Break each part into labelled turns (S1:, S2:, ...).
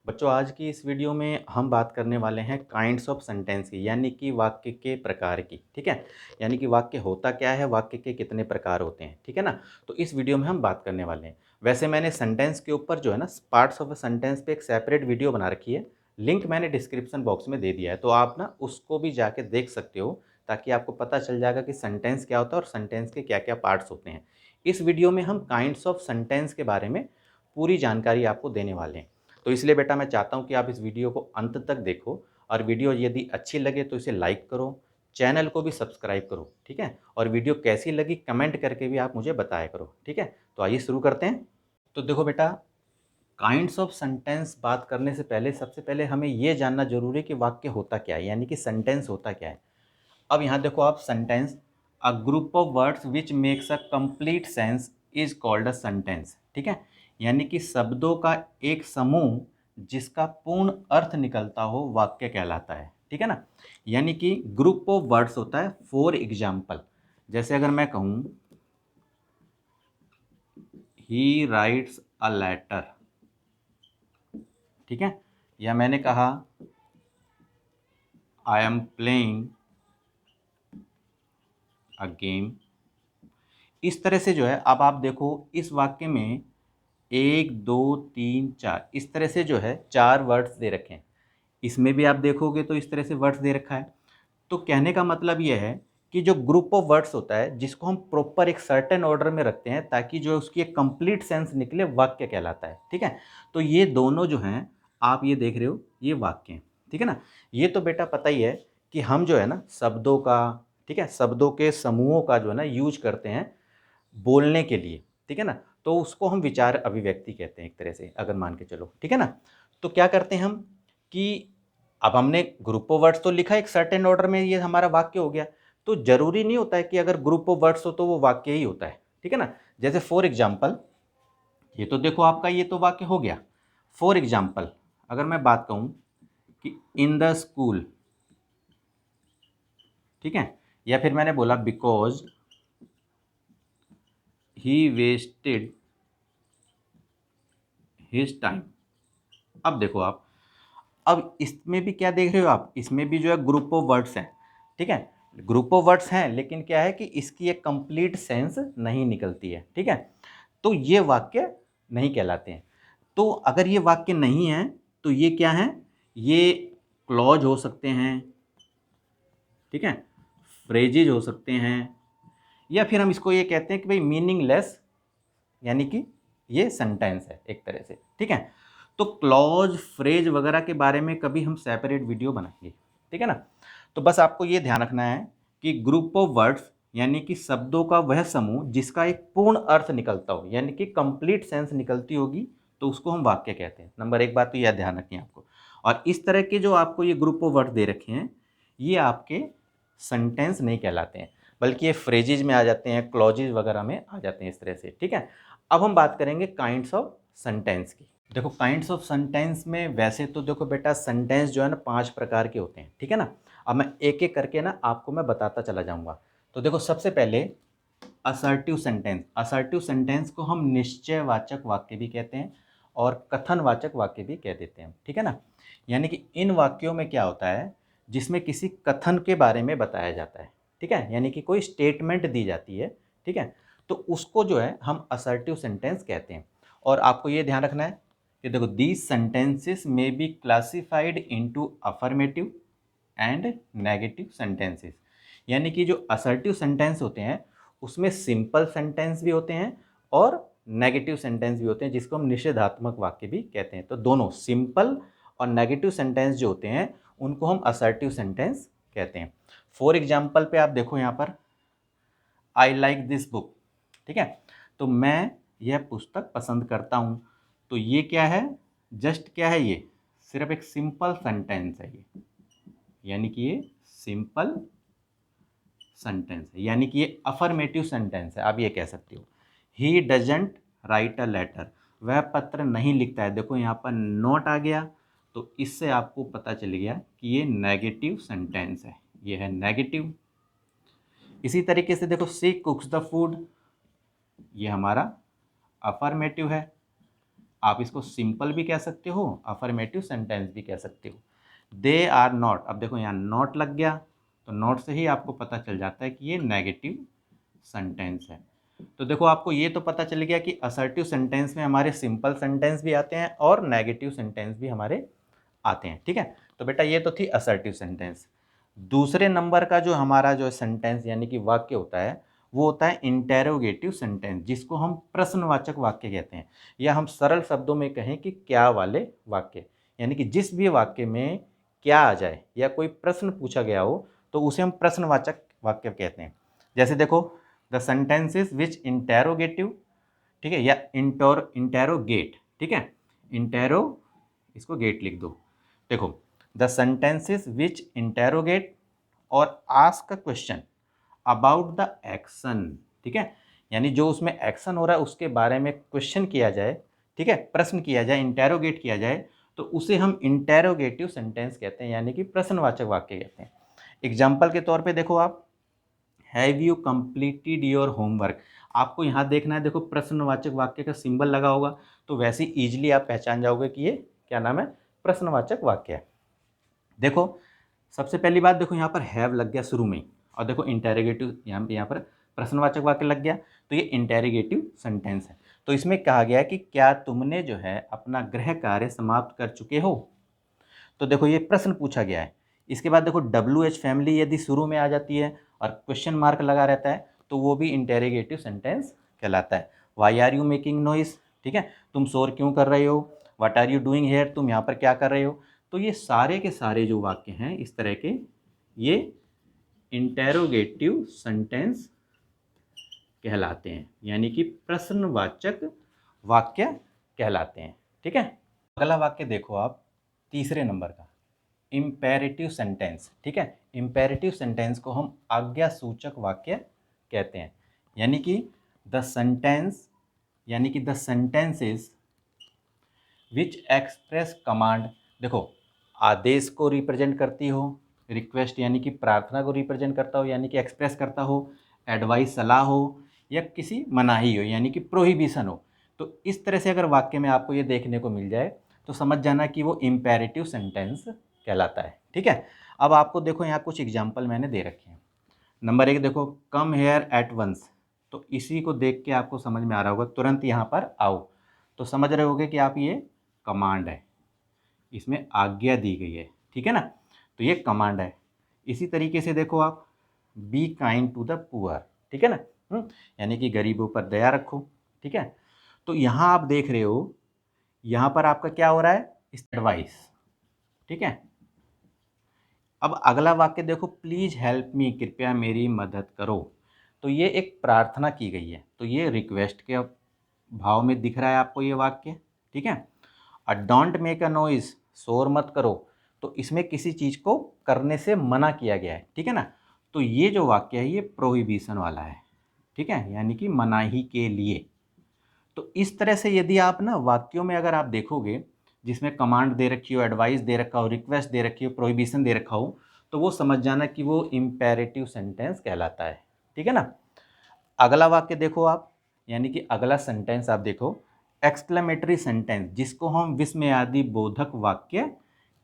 S1: बच्चों आज की इस वीडियो में हम बात करने वाले हैं काइंड्स ऑफ सेंटेंस की यानी कि वाक्य के प्रकार की। ठीक है, यानी कि वाक्य होता क्या है, वाक्य के कितने प्रकार होते हैं। ठीक है ना, तो इस वीडियो में हम बात करने वाले हैं। वैसे मैंने सेंटेंस के ऊपर जो है ना पार्ट्स ऑफ अ सेंटेंस पे एक सेपरेट वीडियो बना रखी है। लिंक मैंने डिस्क्रिप्शन बॉक्स में दे दिया है, तो आप ना उसको भी जाके देख सकते हो ताकि आपको पता चल जाएगा कि सेंटेंस क्या होता है और सेंटेंस के क्या क्या पार्ट्स होते हैं। इस वीडियो में हम काइंड्स ऑफ सेंटेंस के बारे में पूरी जानकारी आपको देने वाले हैं। तो इसलिए बेटा मैं चाहता हूँ कि आप इस वीडियो को अंत तक देखो और वीडियो यदि अच्छी लगे तो इसे लाइक करो, चैनल को भी सब्सक्राइब करो। ठीक है, और वीडियो कैसी लगी कमेंट करके भी आप मुझे बताया करो। ठीक है, तो आइए शुरू करते हैं। तो देखो बेटा, काइंड्स ऑफ सेंटेंस बात करने से पहले सबसे पहले हमें यह जानना जरूरी है कि वाक्य होता क्या है, यानी कि सेंटेंस होता क्या है। अब यहाँ देखो आप, sentence a group of words which makes a complete sense is called a sentence. ठीक है, यानी कि शब्दों का एक समूह जिसका पूर्ण अर्थ निकलता हो वाक्य कहलाता है। ठीक है ना, यानी कि ग्रुप ऑफ वर्ड्स होता है। फॉर एग्जाम्पल, जैसे अगर मैं कहूँ ही राइट्स अ लेटर, ठीक है, या मैंने कहा I am playing a game. इस तरह से जो है, अब आप देखो इस वाक्य में एक दो तीन चार इस तरह से जो है चार वर्ड्स दे रखे हैं। इसमें भी आप देखोगे तो इस तरह से वर्ड्स दे रखा है। तो कहने का मतलब यह है कि जो ग्रुप ऑफ वर्ड्स होता है जिसको हम प्रॉपर एक सर्टेन ऑर्डर में रखते हैं ताकि जो उसकी एक कंप्लीट सेंस निकले, वाक्य कहलाता है। ठीक है, तो ये दोनों जो हैं आप ये देख रहे हो, ये वाक्य हैं। ठीक है ना, ये तो बेटा पता ही है कि हम जो है ना शब्दों का, ठीक है, शब्दों के समूहों का जो है ना यूज करते हैं बोलने के लिए। ठीक है ना, तो उसको हम विचार अभिव्यक्ति कहते हैं एक तरह से, अगर मान के चलो। ठीक है ना, तो क्या करते हैं हम कि अब हमने ग्रुप ऑफ वर्ड्स तो लिखा एक सर्टेन ऑर्डर में, ये हमारा वाक्य हो गया। तो जरूरी नहीं होता है कि अगर ग्रुप ऑफ वर्ड्स हो तो वो वाक्य ही होता है। ठीक है ना, जैसे फॉर एग्जाम्पल, ये तो देखो आपका ये तो वाक्य हो गया। फॉर एग्जाम्पल अगर मैं बात कहूं कि इन द स्कूल, ठीक है, या फिर मैंने बोला because he wasted his time. अब देखो आप, अब इसमें भी क्या देख रहे हो आप, इसमें भी जो है ग्रुप ऑफ वर्ड्स हैं। ठीक है, ग्रुप ऑफ वर्ड्स हैं, लेकिन क्या है कि इसकी एक कंप्लीट सेंस नहीं निकलती है। ठीक है, तो ये वाक्य नहीं कहलाते हैं। तो अगर ये वाक्य नहीं है तो ये क्या है, ये क्लॉज हो सकते हैं, ठीक है, फ्रेजेज हो सकते हैं, या फिर हम इसको ये कहते हैं कि भाई मीनिंगलेस, यानी कि ये सेंटेंस है एक तरह से। ठीक है, तो क्लॉज फ्रेज वगैरह के बारे में कभी हम सेपरेट वीडियो बनाएंगे। ठीक है ना, तो बस आपको ये ध्यान रखना है कि ग्रुप ऑफ वर्ड्स यानी कि शब्दों का वह समूह जिसका एक पूर्ण अर्थ निकलता हो, यानी कि कंप्लीट सेंस निकलती होगी, तो उसको हम वाक्य कहते हैं। नंबर एक बात तो यह ध्यान रखें आपको। और इस तरह के जो आपको ये ग्रुप ऑफ वर्ड दे रखे हैं, ये आपके सेंटेंस नहीं कहलाते हैं, बल्कि ये फ्रेजेज में आ जाते हैं, क्लॉजेज वगैरह में आ जाते हैं इस तरह से। ठीक है, अब हम बात करेंगे काइंड्स ऑफ सेंटेंस की। देखो काइंड्स ऑफ सेंटेंस में वैसे तो देखो बेटा, सेंटेंस जो है ना 5 प्रकार के होते हैं। ठीक है ना, अब मैं एक एक करके ना आपको मैं बताता चला जाऊंगा। तो देखो सबसे पहले असर्टिव सेंटेंस। असर्टिव सेंटेंस को हम निश्चयवाचक वाक्य भी कहते हैं और कथनवाचक वाक्य भी कह देते हैं। ठीक है ना, यानी कि इन वाक्यों में क्या होता है, जिसमें किसी कथन के बारे में बताया जाता है। ठीक है, यानी कि कोई स्टेटमेंट दी जाती है। ठीक है, तो उसको जो है हम असर्टिव सेंटेंस कहते हैं। और आपको ये ध्यान रखना है कि देखो, दीज सेंटेंसेस में be classified into affirmative and negative sentences. यानी कि जो असर्टिव सेंटेंस होते हैं उसमें सिंपल सेंटेंस भी होते हैं और नेगेटिव सेंटेंस भी होते हैं, जिसको हम निषेधात्मक वाक्य भी कहते हैं। तो दोनों सिंपल और नेगेटिव सेंटेंस जो होते हैं उनको हम असर्टिव सेंटेंस कहते हैं। फॉर एग्जाम्पल पे आप देखो यहाँ पर, आई लाइक दिस बुक। ठीक है, तो मैं यह पुस्तक पसंद करता हूँ। तो ये क्या है, जस्ट क्या है, ये सिर्फ एक सिंपल सेंटेंस है ये, यानी कि ये सिंपल सेंटेंस है, यानी कि ये अफर्मेटिव सेंटेंस है, आप ये कह सकते हो। He doesn't write a letter, वह पत्र नहीं लिखता है। देखो यहाँ पर नॉट आ गया, तो इससे आपको पता चल गया कि ये नेगेटिव सेंटेंस है, ये है नेगेटिव। इसी तरीके से देखो, शी कुक्स द फूड, ये हमारा अफर्मेटिव है। आप इसको सिंपल भी कह सकते हो, अफर्मेटिव सेंटेंस भी कह सकते हो। दे आर नॉट, अब देखो यहाँ नॉट लग गया, तो नॉट से ही आपको पता चल जाता है कि ये नेगेटिव सेंटेंस है। तो देखो आपको ये तो पता चल गया कि असर्टिव सेंटेंस में हमारे सिंपल सेंटेंस भी आते हैं और नेगेटिव सेंटेंस भी हमारे आते हैं, ठीक है। तो बेटा ये तो थी असर्टिव सेंटेंस। दूसरे नंबर का जो हमारा जो सेंटेंस यानी कि वाक्य होता है वो होता है इंटेरोगेटिव सेंटेंस, जिसको हम प्रश्नवाचक वाक्य कहते हैं, या हम सरल शब्दों में कहें कि क्या वाले वाक्य, यानी कि जिस भी वाक्य में क्या आ जाए या कोई प्रश्न पूछा गया हो तो उसे हम प्रश्नवाचक वाक्य कहते हैं। जैसे देखो, द सेंटेंसेस विच इंटेरोगेटिव, ठीक है, या इंटेरोगेट, ठीक है, इंटेरो, इसको गेट लिख दो। देखो, द सेंटेंसेस विच इंटेरोगेट और ask a question about the action, ठीक है, यानी जो उसमें एक्शन हो रहा है उसके बारे में क्वेश्चन किया जाए, ठीक है, प्रश्न किया जाए, इंटेरोगेट किया जाए, तो उसे हम इंटेरोगेटिव सेंटेंस कहते हैं, यानी कि प्रश्नवाचक वाक्य कहते हैं। एग्जाम्पल के तौर पे देखो आप, have you completed your homework, आपको यहाँ देखना है, देखो प्रश्नवाचक वाक्य का सिंबल लगा होगा, तो वैसे ही ईजिली आप पहचान जाओगे कि ये क्या नाम है, प्रश्नवाचक वाक्य है। देखो सबसे पहली बात, देखो यहाँ पर हैव लग गया शुरू में ही, और देखो इंटेरोगेटिव यहाँ पर प्रश्नवाचक वाक्य लग गया, तो ये इंटेरोगेटिव सेंटेंस है। तो इसमें कहा गया है कि क्या तुमने जो है अपना गृह कार्य समाप्त कर चुके हो, तो देखो ये प्रश्न पूछा गया है। इसके बाद देखो WH फैमिली यदि शुरू में आ जाती है और क्वेश्चन मार्क लगा रहता है तो वो भी इंटेरोगेटिव सेंटेंस कहलाता है। Why are you making noise, ठीक है, तुम शोर क्यों कर रहे हो। What are you doing here, तुम यहाँ पर क्या कर रहे हो। तो ये सारे के सारे जो वाक्य हैं इस तरह के, ये इंटेरोगेटिव सेंटेंस कहलाते हैं, यानी कि प्रश्नवाचक वाक्य कहलाते हैं, ठीक है। अगला वाक्य देखो आप, तीसरे नंबर का, इम्पेरेटिव सेंटेंस, ठीक है। इम्पेरेटिव सेंटेंस को हम आज्ञा सूचक वाक्य कहते हैं, यानी कि द सेंटेंस, यानी कि the sentences which express command, देखो आदेश को रिप्रेजेंट करती हो, रिक्वेस्ट यानी कि प्रार्थना को रिप्रेजेंट करता हो, यानी कि एक्सप्रेस करता हो, एडवाइस सलाह हो, या किसी मनाही हो यानी कि प्रोहिबिशन हो। तो इस तरह से अगर वाक्य में आपको ये देखने को मिल जाए तो समझ जाना कि वो इम्पेरेटिव सेंटेंस कहलाता है, ठीक है। अब आपको देखो यहाँ कुछ एग्जाम्पल मैंने दे रखे हैं। नंबर 1 देखो, कम हेयर एट वंस, तो इसी को देख के आपको समझ में आ रहा होगा, तुरंत यहाँ पर आओ, तो समझ रहे होगे कि आप ये कमांड है, इसमें आज्ञा दी गई है, ठीक है ना, तो ये कमांड है। इसी तरीके से देखो आप, be kind to the poor, ठीक है ना, यानी कि गरीबों पर दया रखो, ठीक है। तो यहाँ आप देख रहे हो, यहाँ पर आपका क्या हो रहा है, एडवाइस, ठीक है। अब अगला वाक्य देखो, प्लीज हेल्प मी, कृपया मेरी मदद करो, तो ये एक प्रार्थना की गई है, तो ये रिक्वेस्ट के भाव में दिख रहा है आपको ये वाक्य, ठीक है। और डोंट मेक अ नॉइज, शोर मत करो, तो इसमें किसी चीज़ को करने से मना किया गया है, ठीक है ना। तो ये जो वाक्य है ये प्रोहिबिशन वाला है, ठीक है, यानी कि मनाही के लिए। तो इस तरह से यदि आप ना वाक्यों में अगर आप देखोगे जिसमें कमांड दे रखी हो, एडवाइस दे रखा हो, रिक्वेस्ट दे रखी हो, प्रोहिबिशन दे रखा हो, तो वो समझ जाना कि वो इम्पेरेटिव सेंटेंस कहलाता है, ठीक है ना। अगला वाक्य देखो आप, यानी कि अगला सेंटेंस आप देखो, एक्सक्लेमेटरी सेंटेंस, जिसको हम विस्मयादि बोधक वाक्य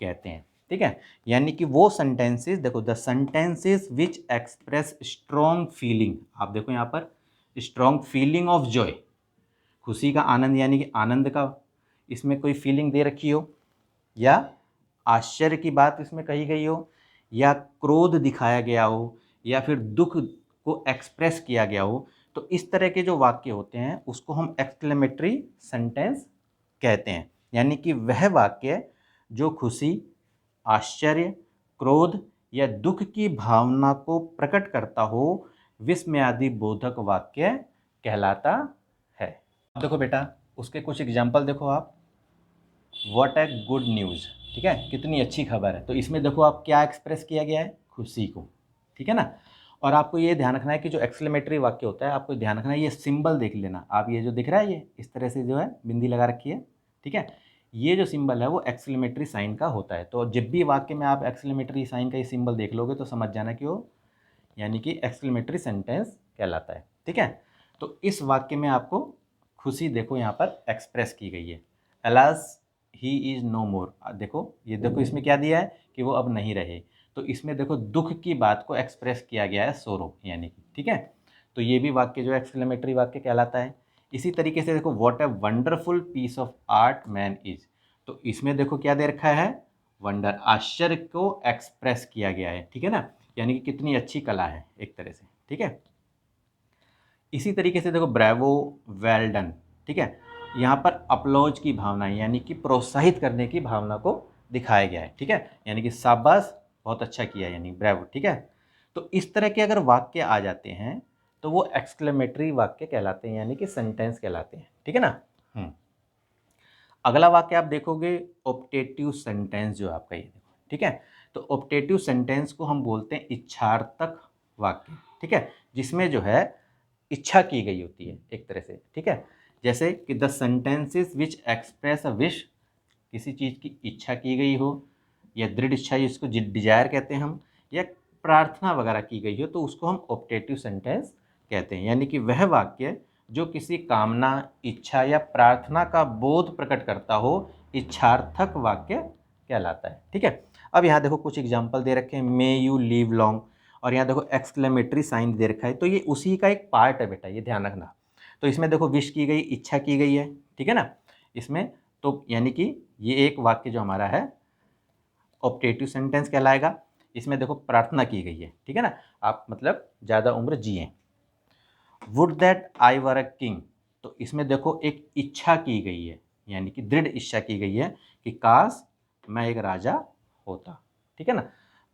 S1: कहते हैं, ठीक है। यानी कि वो सेंटेंसेस, देखो the sentences which express strong feeling, आप देखो यहाँ पर स्ट्रॉन्ग फीलिंग ऑफ जॉय, खुशी का आनंद, यानी कि आनंद का इसमें कोई फीलिंग दे रखी हो, या आश्चर्य की बात इसमें कही गई हो, या क्रोध दिखाया गया हो, या फिर दुख को एक्सप्रेस किया गया हो, तो इस तरह के जो वाक्य होते हैं उसको हम एक्सक्लेमेटरी सेंटेंस कहते हैं, यानी कि वह वाक्य जो खुशी, आश्चर्य, क्रोध या दुख की भावना को प्रकट करता हो, विस्मयादि बोधक वाक्य कहलाता है। अब देखो बेटा, उसके कुछ एग्जाम्पल देखो आप, व्हाट ए गुड न्यूज़, ठीक है, कितनी अच्छी खबर है, तो इसमें देखो आप क्या एक्सप्रेस किया गया है, खुशी को, ठीक है ना। और आपको ये ध्यान रखना है कि जो एक्सक्लेमेटरी वाक्य होता है आपको ध्यान रखना है, ये सिंबल देख लेना आप, ये जो दिख रहा है ये इस तरह से जो है बिंदी लगा रखी है, ठीक है, ये जो सिंबल है वो एक्सक्लेमेटरी साइन का होता है। तो जब भी वाक्य में आप एक्सक्लेमेटरी साइन का ये सिंबल देख लोगे तो समझ जाना कि वो यानी कि एक्सक्लेमेटरी सेंटेंस कहलाता है, ठीक है। तो इस वाक्य में आपको खुशी देखो यहाँ पर एक्सप्रेस की गई है। एलास ही इज नो मोर। देखो ये देखो इसमें क्या दिया है कि वो अब नहीं रहे, तो इसमें देखो दुख की बात को एक्सप्रेस किया गया है सोरो यानी कि, ठीक है। तो ये भी वाक्य जो एक्सक्लेमेटरी वाक्य कहलाता है। इसी तरीके से देखो what a wonderful piece of art man is, तो इसमें देखो क्या दे रखा है, वंडर, आश्चर्य को एक्सप्रेस किया गया है, ठीक है ना, यानी कि कितनी अच्छी कला है एक तरह से, ठीक है। इसी तरीके से देखो ब्रेवो, वेल डन, ठीक है, यहाँ पर अपलॉज की भावना यानी कि प्रोत्साहित करने की भावना को दिखाया गया है, ठीक है, यानी कि शाबाश बहुत अच्छा किया यानी ब्रेवो, ठीक है। तो इस तरह के अगर वाक्य आ जाते हैं तो वो एक्सक्लेमेटरी वाक्य कहलाते हैं यानी कि सेंटेंस कहलाते हैं, ठीक है ना। अगला वाक्य आप देखोगे ऑप्टेटिव सेंटेंस जो आपका ये देखो, ठीक है। तो ऑप्टेटिव सेंटेंस को हम बोलते हैं इच्छार्थक वाक्य, ठीक है, जिसमें जो है इच्छा की गई होती है एक तरह से, ठीक है। जैसे कि the sentences which express a wish, किसी चीज़ की इच्छा की गई हो या दृढ़ इच्छा, इसको डिजायर कहते हैं हम, या प्रार्थना वगैरह की गई हो तो उसको हम ऑप्टेटिव सेंटेंस कहते हैं, यानी कि वह वाक्य जो किसी कामना, इच्छा या प्रार्थना का बोध प्रकट करता हो, इच्छार्थक वाक्य कहलाता है, ठीक है। अब यहाँ देखो कुछ एग्जाम्पल दे रखे हैं, मे यू लिव लॉन्ग, और यहाँ देखो एक्सक्लेमेटरी साइन दे रखा है, तो ये उसी का एक पार्ट है बेटा, ये ध्यान रखना। तो इसमें देखो विश की गई, इच्छा की गई है, ठीक है ना इसमें, तो यानी कि ये एक वाक्य जो हमारा है ऑप्टेटिव सेंटेंस कहलाएगा। इसमें देखो प्रार्थना की गई है, ठीक है ना, आप मतलब ज़्यादा उम्र जिए। Would that I were a king, तो इसमें देखो एक इच्छा की गई है, यानी कि दृढ़ इच्छा की गई है कि काश मैं एक राजा होता, ठीक है ना।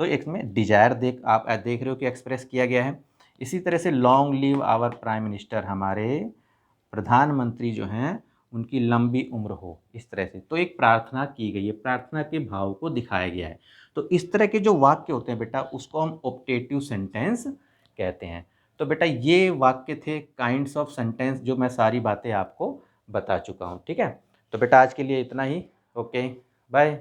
S1: तो इसमें डिजायर आप देख रहे हो कि एक्सप्रेस किया गया है। इसी तरह से long live our prime minister, हमारे प्रधानमंत्री जो हैं उनकी लंबी उम्र हो, इस तरह से, तो एक प्रार्थना की गई है, प्रार्थना के भाव को दिखाया गया है। तो इस तरह के जो वाक्य होते हैं बेटा उसको हम ऑप्टेटिव सेंटेंस कहते हैं। तो बेटा ये वाक्य थे काइंड्स ऑफ सेंटेंस, जो मैं सारी बातें आपको बता चुका हूँ, ठीक है। तो बेटा आज के लिए इतना ही, ओके बाय।